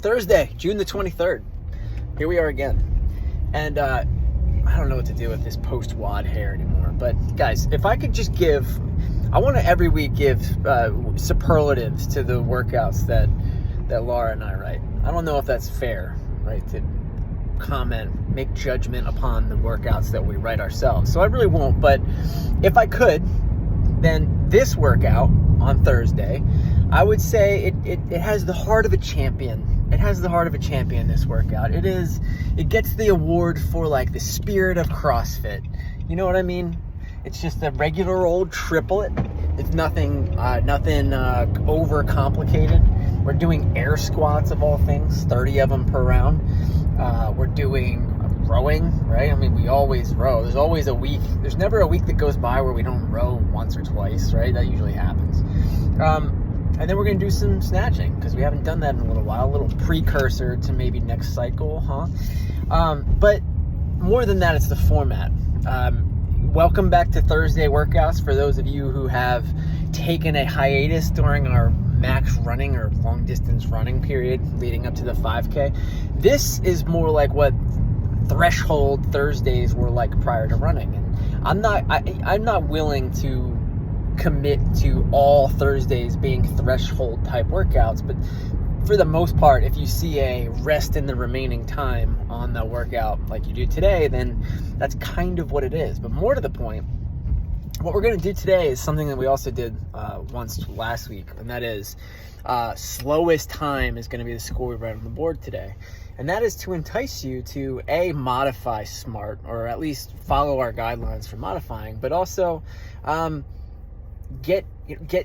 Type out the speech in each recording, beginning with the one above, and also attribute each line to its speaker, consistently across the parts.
Speaker 1: Thursday, June the 23rd. Here we are again. And I don't know what to do with this post-WOD hair anymore. But guys, if I could just I want to every week give superlatives to the workouts that Laura and I write. I don't know if that's fair, right, to comment, make judgment upon the workouts that we write ourselves. So I really won't, but if I could, then this workout on Thursday, I would say it has the heart of a champion. It has the heart of a champion, this workout. It gets the award for like the spirit of CrossFit. You know what I mean? It's just a regular old triplet. It's nothing over complicated. We're doing air squats of all things, 30 of them per round. We're doing rowing, right? I mean, we always row. There's always a week. There's never a week that goes by where we don't row once or twice, right? That usually happens. And then we're going to do some snatching because we haven't done that in a little while. A little precursor to maybe next cycle, huh? But more than that, it's the format. Welcome back to Thursday workouts for those of you who have taken a hiatus during our max running or long distance running period leading up to the 5K. This is more like what threshold Thursdays were like prior to running. And I'm not willing to commit to all Thursdays being threshold type workouts, but for the most part, if you see a rest in the remaining time on the workout like you do today, then that's kind of what it is. But more to the point, what we're going to do today is something that we also did once last week, and that is slowest time is going to be the score we write on the board today. And that is to entice you to modify SMART, or at least follow our guidelines for modifying, but also get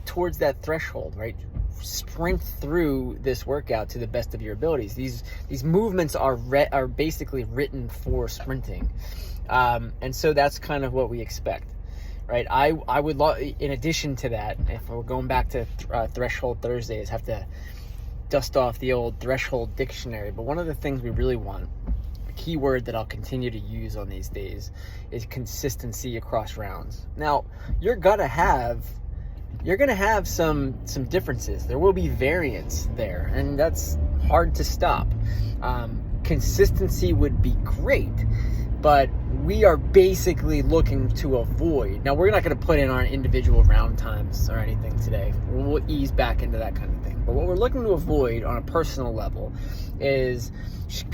Speaker 1: towards that threshold, right? Sprint through this workout to the best of your abilities. These movements are basically written for sprinting, and so that's kind of what we expect, right? I would in addition to that, if we're going back to threshold Thursdays, have to dust off the old threshold dictionary. But one of the things we really want, a key word that I'll continue to use on these days, is consistency across rounds. Now, you're gonna have some differences. There will be variance there, and that's hard to stop. Consistency would be great, but we are basically looking to avoid. Now, we're not going to put in our individual round times or anything today. We'll ease back into that kind of thing. But what we're looking to avoid on a personal level is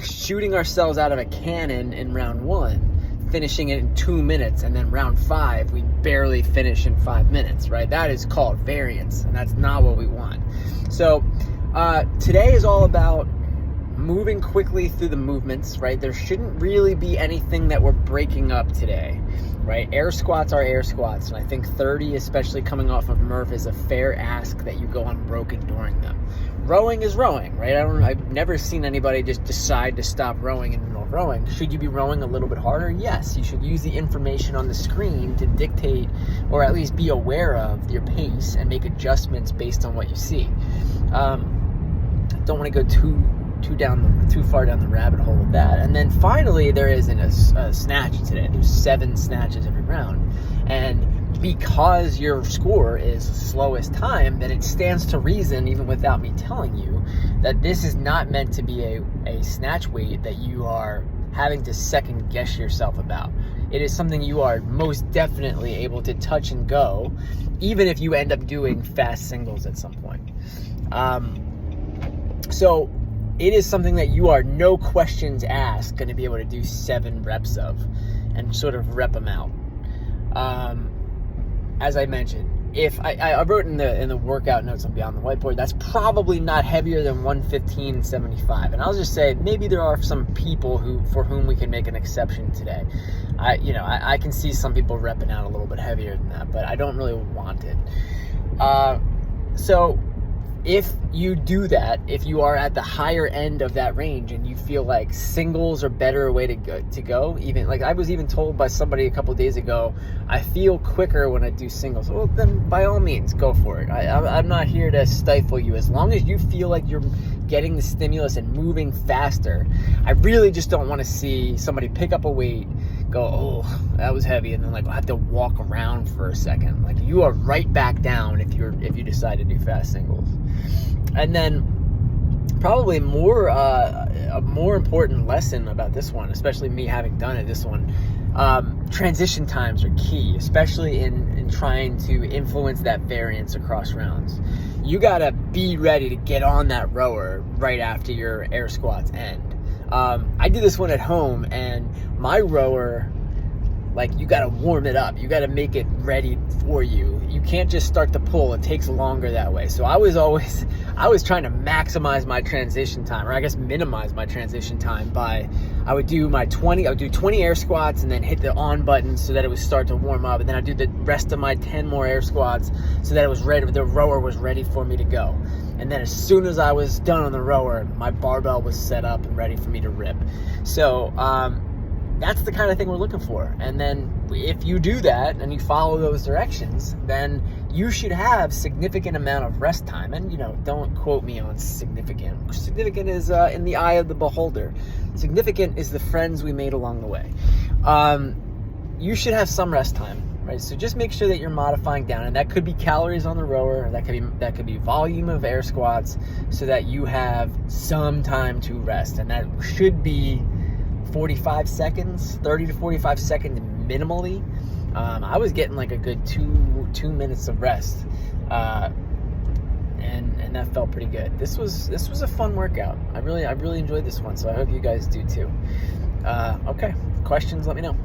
Speaker 1: shooting ourselves out of a cannon in round 1, finishing it in 2 minutes, and then round 5 we barely finish in 5 minutes, right? That is called variance, and that's not what we want. So today is all about moving quickly through the movements, right? There shouldn't really be anything that we're breaking up today, right? Air squats are air squats, and I think 30, especially coming off of Murph, is a fair ask that you go unbroken during them. Rowing is rowing, right? I've never seen anybody just decide to stop rowing in the middle of rowing. Should you be rowing a little bit harder? Yes, you should use the information on the screen to dictate, or at least be aware of, your pace and make adjustments based on what you see. Don't want to go too far down the rabbit hole with that. And then finally, there isn't a snatch today. There's 7 snatches every round, and because your score is slowest time, then it stands to reason, even without me telling you, that this is not meant to be a snatch weight that you are having to second guess yourself about. It is something you are most definitely able to touch and go, even if you end up doing fast singles at some point. So it is something that you are, no questions asked, going to be able to do 7 reps of and sort of rep them out. As I mentioned, if I wrote in the workout notes on Beyond the Whiteboard, that's probably not heavier than 115.75. And I'll just say, maybe there are some people for whom we can make an exception today. I can see some people repping out a little bit heavier than that, but I don't really want it. So if you do that, if you are at the higher end of that range and you feel like singles are better way to go, even like I was even told by somebody a couple days ago, I feel quicker when I do singles. Well, then by all means, go for it. I'm not here to stifle you. As long as you feel like you're getting the stimulus and moving faster, I really just don't want to see somebody pick up a weight, go, oh, that was heavy, and then like have to walk around for a second. Like, you are right back down if you decide to do fast singles. And then probably a more important lesson about this one, especially me having done it, this one, transition times are key, especially in trying to influence that variance across rounds. You gotta be ready to get on that rower right after your air squats end. I did this one at home, and my rower, like, you gotta warm it up. You gotta make it ready for you. You can't just start to pull. It takes longer that way. So I was trying to maximize my transition time, or I guess minimize my transition time by, I would do 20 air squats and then hit the on button so that it would start to warm up. And then I'd do the rest of my 10 more air squats so that it was ready, the rower was ready for me to go. And then as soon as I was done on the rower, my barbell was set up and ready for me to rip. So, that's the kind of thing we're looking for. And then if you do that and you follow those directions, then you should have significant amount of rest time. And, don't quote me on significant. Significant is in the eye of the beholder. Significant is the friends we made along the way. You should have some rest time, right? So just make sure that you're modifying down, and that could be calories on the rower, or that could be volume of air squats, so that you have some time to rest. And that should be 45 seconds, 30 to 45 seconds minimally. I was getting like a good two minutes of rest, and that felt pretty good. This was a fun workout. I really enjoyed this one, so I hope you guys do too. Okay, questions, let me know.